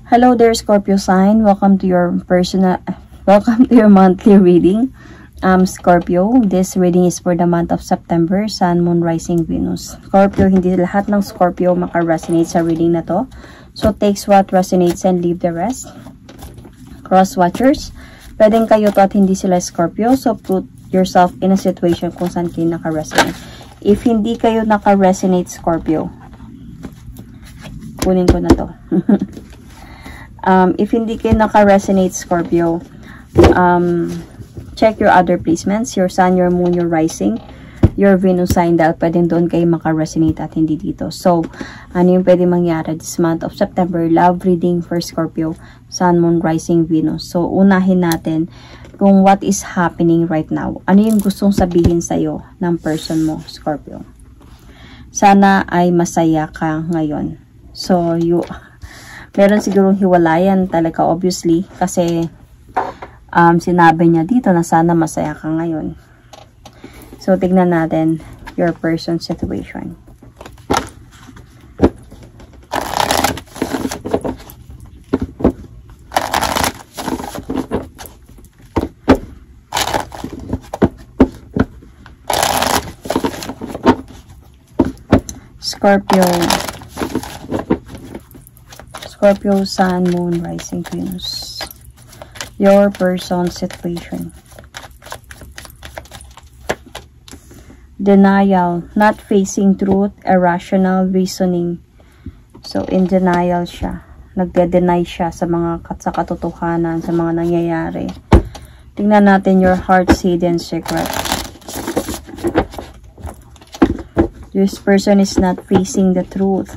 Hello there, Scorpio sign. Welcome to your monthly reading. Scorpio, this reading is for the month of September, Sun, Moon, Rising, Venus. Scorpio, hindi lahat ng Scorpio maka-resonate sa reading na to. So, takes what resonates and leave the rest. Cross watchers, pwedeng kayo to at hindi sila Scorpio. So, put yourself in a situation kung saan kayo naka-resonate. If hindi kayo naka-resonate, Scorpio, kunin ko na to. If hindi kayo naka-resonate, Scorpio, check your other placements, your sun, your moon, your rising, your Venus sign, dahil pwedeng doon kayo maka-resonate at hindi dito. So, ano yung pwede mangyari this month of September? Love reading for Scorpio, sun, moon, rising, Venus. So, unahin natin kung what is happening right now. Ano yung gustong sabihin sa'yo ng person mo, Scorpio? Sana ay masaya ka ngayon. So, meron sigurong hiwalayan talaga, obviously, kasi sinabi niya dito na sana masaya ka ngayon. So, tignan natin your person's situation. Scorpio, Sun, Moon, Rising, Venus. Your person's situation. Denial, not facing truth, irrational reasoning. So, in denial siya. Nagde-deny siya sa katotohanan, sa mga nangyayari. Tingnan natin your heart's hidden secret. This person is not facing the truth.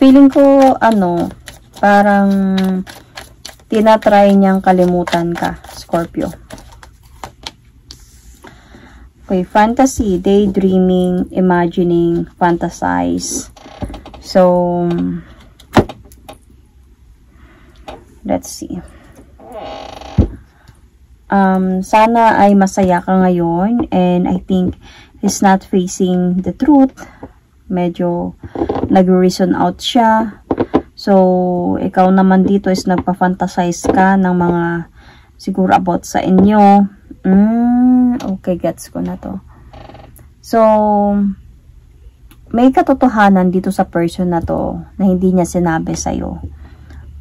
Feeling ko, parang tinatry niyang kalimutan ka, Scorpio. Okay, fantasy, daydreaming, imagining, fantasize. So, let's see. Sana ay masaya ka ngayon, and I think he's not facing the truth. Medyo nag-reason out siya. So, ikaw naman dito is nagpa-fantasize ka ng mga siguro about sa inyo. Okay, gets ko na to. So, may katotohanan dito sa person na to na hindi niya sinabi sa'yo.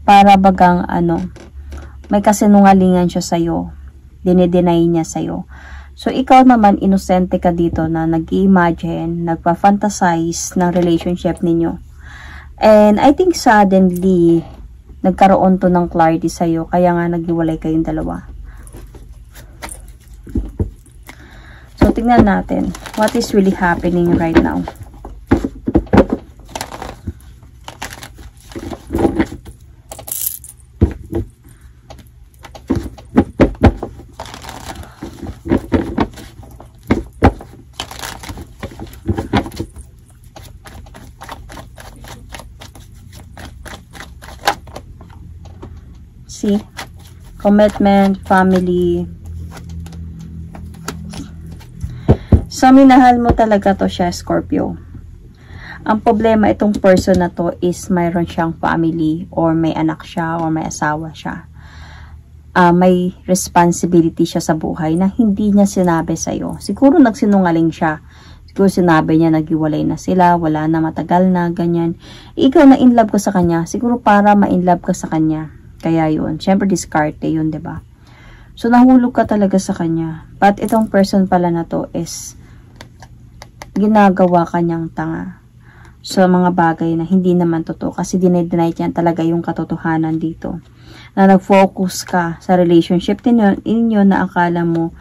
Para bagang may kasinungalingan siya sa'yo. Dine-deny niya sa'yo. So, ikaw naman, inosente ka dito na nag-imagine, nagpa-fantasize ng relationship ninyo. And I think suddenly, nagkaroon to ng clarity sa'yo, kaya nga naghiwalay kayong dalawa. So, tingnan natin, what is really happening right now? See, commitment, family. So, minahal mo talaga to siya, Scorpio. Ang problema, itong person na to is mayroon siyang family, or may anak siya, or may asawa siya. May responsibility siya sa buhay na hindi niya sinabi sa'yo. Siguro nagsinungaling siya. Siguro sinabi niya naghiwalay na sila, wala na, matagal na, ganyan. Ikaw na in love ka sa kanya. Siguro para ma-in love ka sa kanya. Kaya yun. Siyempre, diskarte yun, ba diba? So, nahulog ka talaga sa kanya. But, itong person pala na to is ginagawa kanyang tanga. So, mga bagay na hindi naman totoo. Kasi dinay-deny niya talaga yung katotohanan dito. Na nag-focus ka sa relationship ninyo na akala mo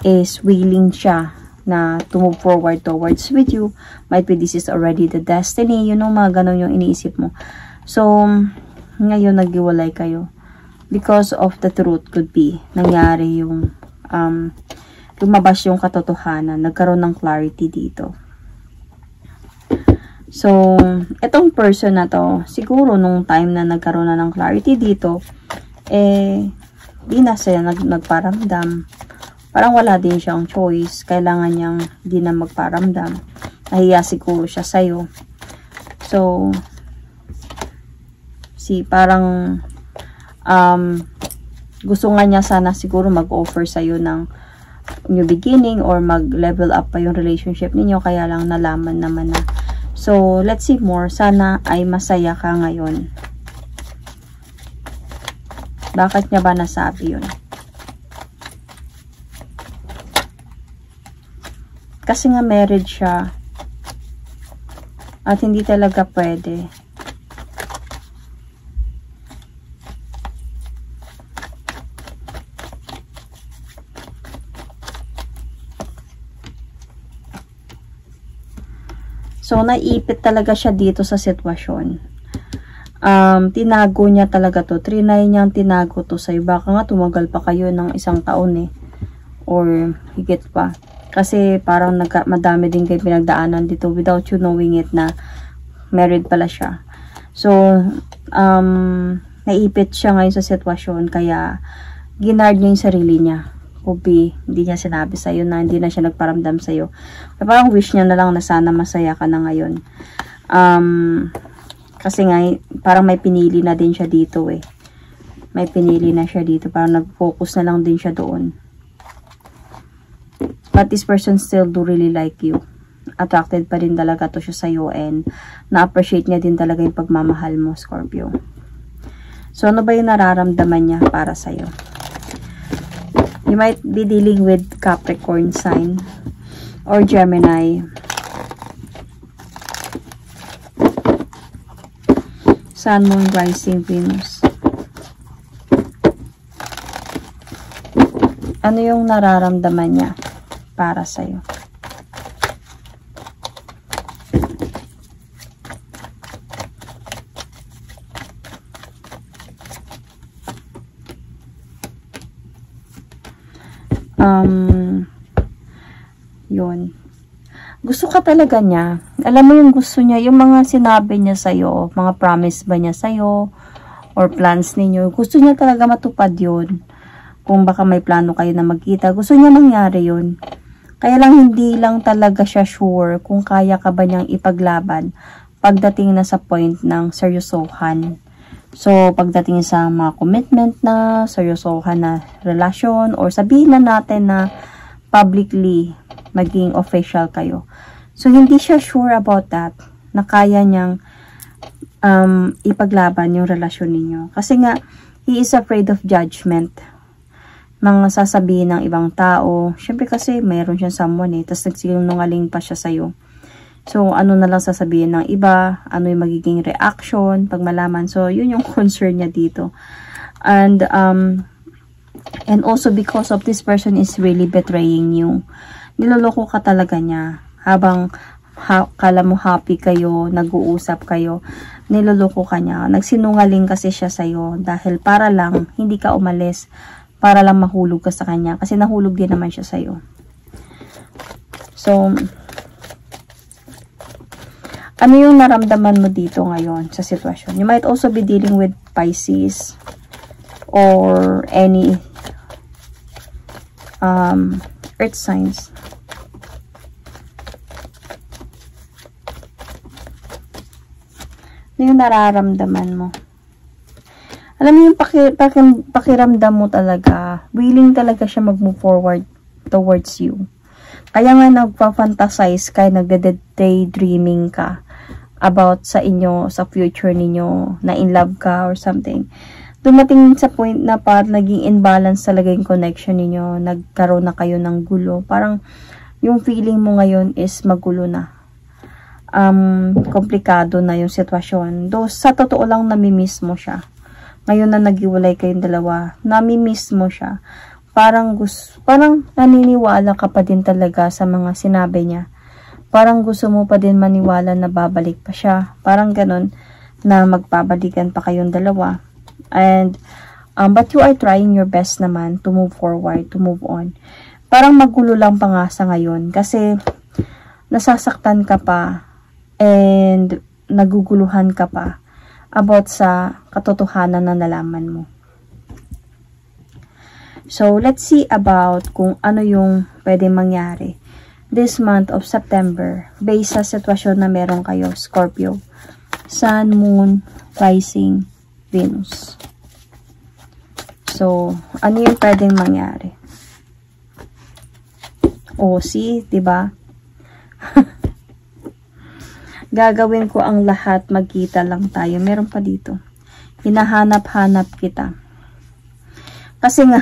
is willing siya na to move forward towards with you. Might be this is already the destiny. You know, mga ganun yung iniisip mo. So, ngayon naghiwalay kayo because of the truth. Could be nangyari yung lumabas yung katotohanan, nagkaroon ng clarity dito. So, itong person na to, siguro nung time na nagkaroon na ng clarity dito, di na siya nagparamdam, Parang wala din siyang choice. Kailangan niyang di na magparamdam. Nahiya siguro siya sa'yo. So, parang gusto nga niya sana siguro mag-offer sa'yo ng new beginning or mag-level up pa yung relationship ninyo. Kaya lang nalaman naman na. So, let's see more. Sana ay masaya ka ngayon. Bakit niya ba nasabi yun? Kasi nga married siya. At hindi talaga pwede. So, naipit talaga siya dito sa sitwasyon. Tinago niya talaga to. Trinay niyang tinago to sa'yo. Baka nga tumagal pa kayo ng 1 taon eh. Or higit pa. Kasi parang madami din kayo pinagdaanan dito without you knowing it na married pala siya. So, naipit siya ngayon sa sitwasyon. Kaya, ginard niya yung sarili niya. Kubi, hindi niya sinabi sa'yo na hindi na siya nagparamdam sa'yo. Kaya parang wish niya na lang na sana masaya ka na ngayon. Kasi nga, parang may pinili na din siya dito eh. May pinili na siya dito. Parang nag-focus na lang din siya doon. But this person still do really like you. Attracted pa din talaga to siya sa'yo and na-appreciate niya din talaga yung pagmamahal mo, Scorpio. So, ano ba yung nararamdaman niya para sa'yo? You might be dealing with Capricorn sign or Gemini. Sun, Moon, Rising, Venus. Ano yung nararamdaman niya para sa'yo? Yun. Gusto ka talaga niya. Alam mo yung gusto niya, yung mga sinabi niya sa'yo, mga promise ba niya sa'yo, or plans ninyo. Gusto niya talaga matupad yun. Kung baka may plano kayo na magkita, gusto niya mangyari yun. Kaya lang hindi lang talaga siya sure kung kaya ka ba niyang ipaglaban pagdating na sa point ng seryosohan. So, pagdating sa mga commitment na, seryosohan na relasyon, or sabihin na natin na publicly maging official kayo. So, hindi siya sure about that, na kaya niyang ipaglaban yung relasyon ninyo. Kasi nga, he is afraid of judgment. Mga sasabihin ng ibang tao. Siyempre kasi, mayroon siyang someone eh, tapos nagsinungaling pa siya sa'yo. So, ano na lang sasabihin ng iba, ano yung magiging reaction, pag malaman. So, yun yung concern niya dito. And also because of this person is really betraying you. Niloloko ka talaga niya. Habang kala mo happy kayo, nag-uusap kayo, niloloko ka niya. Nagsinungaling kasi siya sa'yo dahil para lang hindi ka umalis, para lang mahulog ka sa kanya. Kasi nahulog din naman siya sa'yo. So, ano yung naramdaman mo dito ngayon sa sitwasyon? You might also be dealing with Pisces or any earth signs. Ano yung nararamdaman mo? Alam mo yung pakiramdam mo talaga, willing talaga siya mag-move forward towards you. Kaya nga nagpa-fantasize ka, nagde-daydreaming ka about sa inyo, sa future ninyo, na in love ka or something. Dumating sa point na parang naging imbalance talaga yung connection ninyo, nagkaroon na kayo ng gulo. Parang yung feeling mo ngayon is magulo na. Komplikado na yung sitwasyon. Though sa totoo lang namimiss mo siya. Ngayon na naghiwalay kayong dalawa, namimiss mo siya. Parang naniniwala ka pa din talaga sa mga sinabi niya. Parang gusto mo pa din maniwala na babalik pa siya. Parang ganun na magpabalikan pa kayong dalawa. And but you are trying your best naman to move forward, to move on. Parang magulo lang pa nga sa ngayon kasi nasasaktan ka pa and naguguluhan ka pa about sa katotohanan na nalaman mo. So, let's see about kung ano yung pwede mangyari this month of September based sa sitwasyon na meron kayo, Scorpio. Sun, Moon, Rising, Venus. So, ano yung pwedeng mangyari? O, see, diba? Gagawin ko ang lahat, magkita lang tayo. Meron pa dito. Hinahanap-hanap kita. Kasi nga,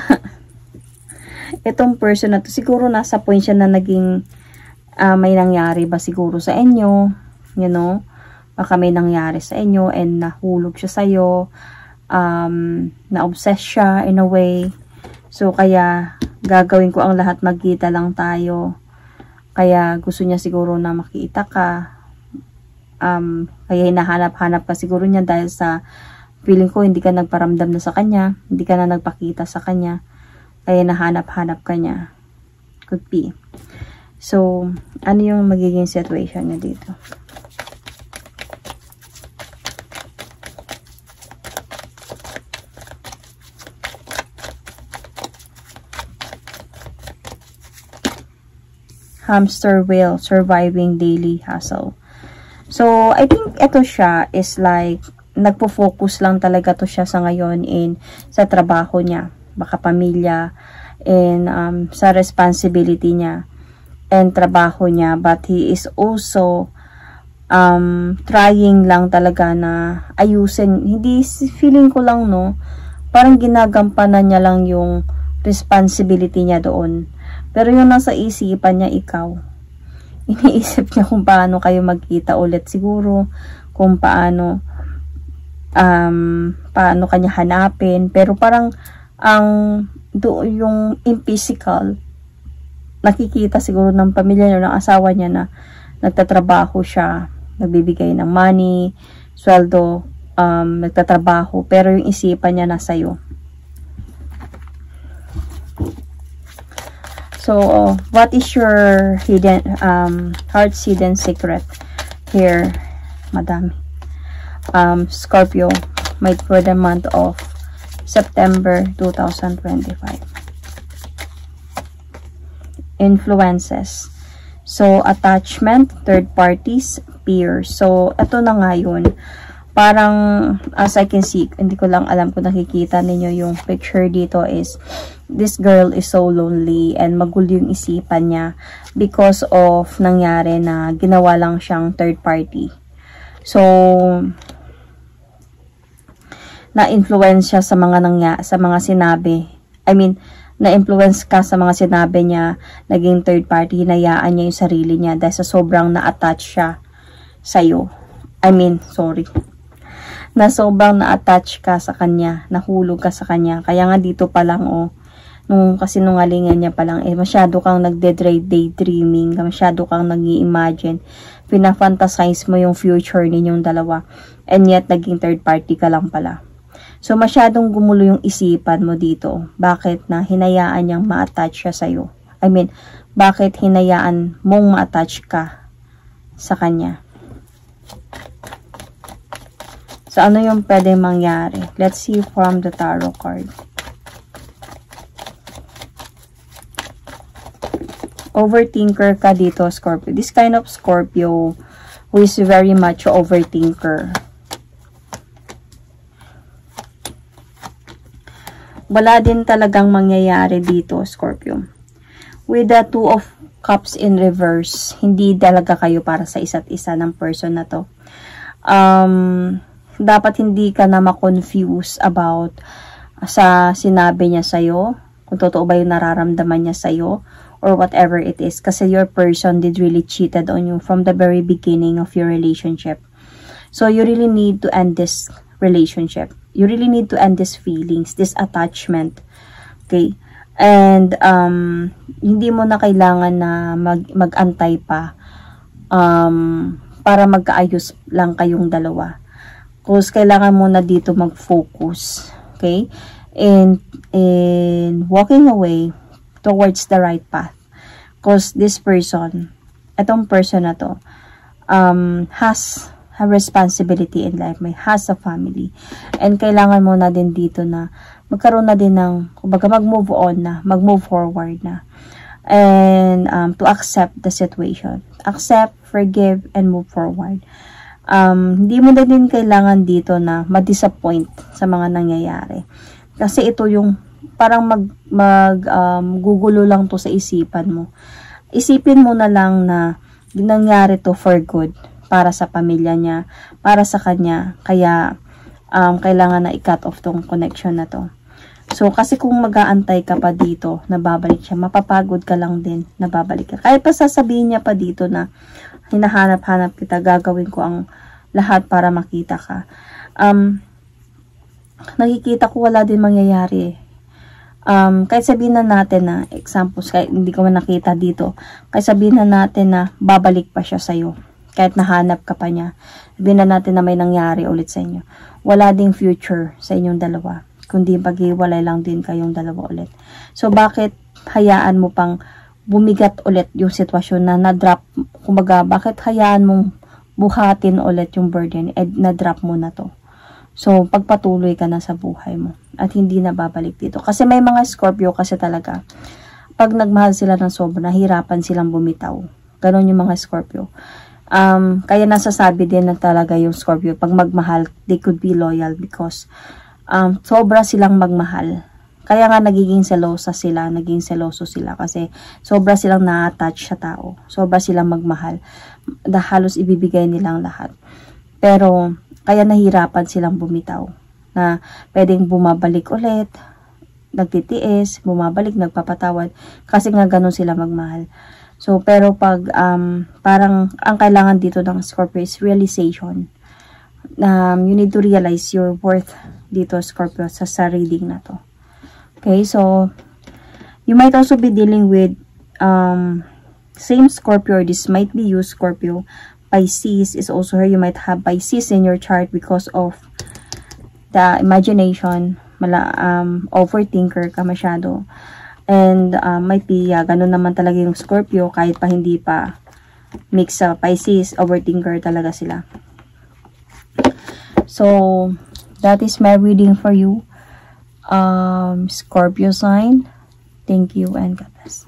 itong person na to, siguro nasa point siya na naging may nangyari ba siguro sa inyo, you know, baka may nangyari sa inyo and nahulog siya sa'yo, na-obsess siya in a way. So, kaya gagawin ko ang lahat, magkita lang tayo. Kaya gusto niya siguro na makita ka. Kaya hinahanap-hanap ka siguro niya dahil sa feeling ko hindi ka nagparamdam na sa kanya, hindi ka na nagpakita sa kanya. Kaya nahanap-hanap ka niya. Could be. So, ano yung magiging situation niya dito? Hamster wheel, surviving daily hustle. So, I think ito siya is like, nagpo-focus lang talaga to siya sa ngayon sa trabaho niya, baka pamilya, and sa responsibility niya, and trabaho niya, but he is also trying lang talaga na ayusin, hindi, feeling ko lang, no, parang ginagampanan niya lang yung responsibility niya doon, pero yung nasa isipan niya, ikaw, iniisip niya kung paano kayo magkita ulit siguro, kung paano kanya hanapin, pero parang yung in physical nakikita siguro ng pamilya niya, ng asawa niya na nagtatrabaho siya, nagbibigay ng money, sweldo, nagtatrabaho, pero yung isipan niya nasa iyo. So, what is your hidden heart's hidden secret here, madami? Scorpio, might for the month of September 2025. Influences. So, attachment, third parties, peers. So, ito na nga yun. Parang, as I can see, hindi ko lang alam kung nakikita ninyo yung picture dito is, this girl is so lonely and magulo yung isipan niya because of nangyari na ginawa lang siyang third party. So, na-influence siya sa mga sinabi. I mean, na-influence ka sa mga sinabi niya, naging third party, hinayaan niya yung sarili niya dahil sa sobrang na-attach siya sa'yo. I mean, sorry. Na sobrang na-attach ka sa kanya, nahulog ka sa kanya. Kaya nga dito pa lang, nung kasinungalingan niya pa lang, masyado kang nagde-daydreaming, masyado kang nag-i-imagine, pinafantasize mo yung future ninyong dalawa, and yet naging third party ka lang pala. So, masyadong gumulo yung isipan mo dito. Bakit na hinayaan niyang ma-attach siya sa'yo? I mean, bakit hinayaan mong ma-attach ka sa kanya? So, ano yung pwedeng mangyari? Let's see from the tarot card. Overthinker ka dito, Scorpio. This kind of Scorpio who is very much overthinker. Wala din talagang mangyayari dito, Scorpio. With the Two of Cups in reverse, hindi talaga kayo para sa isa't isa ng person na to. Dapat hindi ka na ma-confuse about sa sinabi niya sa'yo, kung totoo ba yung nararamdaman niya sa'yo, or whatever it is. Kasi your person did really cheated on you from the very beginning of your relationship. So, you really need to end this relationship. You really need to end these feelings, this attachment. Okay? And, hindi mo na kailangan na mag-antay pa para magkaayos lang kayong dalawa. Because kailangan mo na dito mag-focus. Okay? And walking away towards the right path. Because this person, itong person na to, has a responsibility in life, has a family, and kailangan mo na din dito na magkaroon na din ng, kumbaga mag-move on na, mag-move forward na. And to accept the situation. Accept, forgive, and move forward. Hindi mo na din kailangan dito na ma-disappoint sa mga nangyayari. Kasi ito yung parang gugulo lang to sa isipan mo. Isipin mo na lang na nangyari to for good para sa pamilya niya, para sa kanya. Kaya kailangan na i-cut off tong connection na to. So, kasi kung mag-aantay ka pa dito na babalik siya, mapapagod ka lang din na babalik ka. Kahit pa sasabihin niya pa dito na hinahanap-hanap kita, gagawin ko ang lahat para makita ka. Nakikita ko wala din mangyayari. Kahit sabihin na natin na, examples, kahit hindi ko man nakita dito, kahit sabihin na natin na babalik pa siya sa'yo, kahit nahanap ka pa niya, sabihin na natin na may nangyari ulit sa inyo. Wala ding future sa inyong dalawa, kundi maghiwalay lang din kayong dalawa ulit. So, bakit hayaan mo pang bumigat ulit yung sitwasyon na na-drop, kumbaga, bakit hayaan mong buhatin ulit yung burden, na-drop mo na to. So, pagpatuloy ka na sa buhay mo at hindi na babalik dito. Kasi may mga Scorpio kasi talaga, pag nagmahal sila ng sobra, nahirapan silang bumitaw. Ganon yung mga Scorpio. Kaya nasasabi din na talaga yung Scorpio, pag magmahal, they could be loyal because sobra silang magmahal. Kaya nga naging seloso sila kasi sobra silang na-attach sa tao. Sobra silang magmahal. Halos ibibigay nilang lahat. Pero, kaya nahirapan silang bumitaw. Na pwedeng bumabalik ulit, nagtitiis, bumabalik, nagpapatawad. Kasi nga ganun sila magmahal. So, pero pag parang ang kailangan dito ng Scorpio is realization. You need to realize your worth dito, Scorpio, sa reading na to. Okay, so you might also be dealing with same Scorpio. This might be you, Scorpio. Pisces is also here. You might have Pisces in your chart because of the imagination. Overthinker ka masyado. And might be, ganun naman talaga yung Scorpio, kahit pa hindi pa mix sa Pisces, overthinker talaga sila. So, that is my reading for you, Scorpio sign. Thank you and God bless.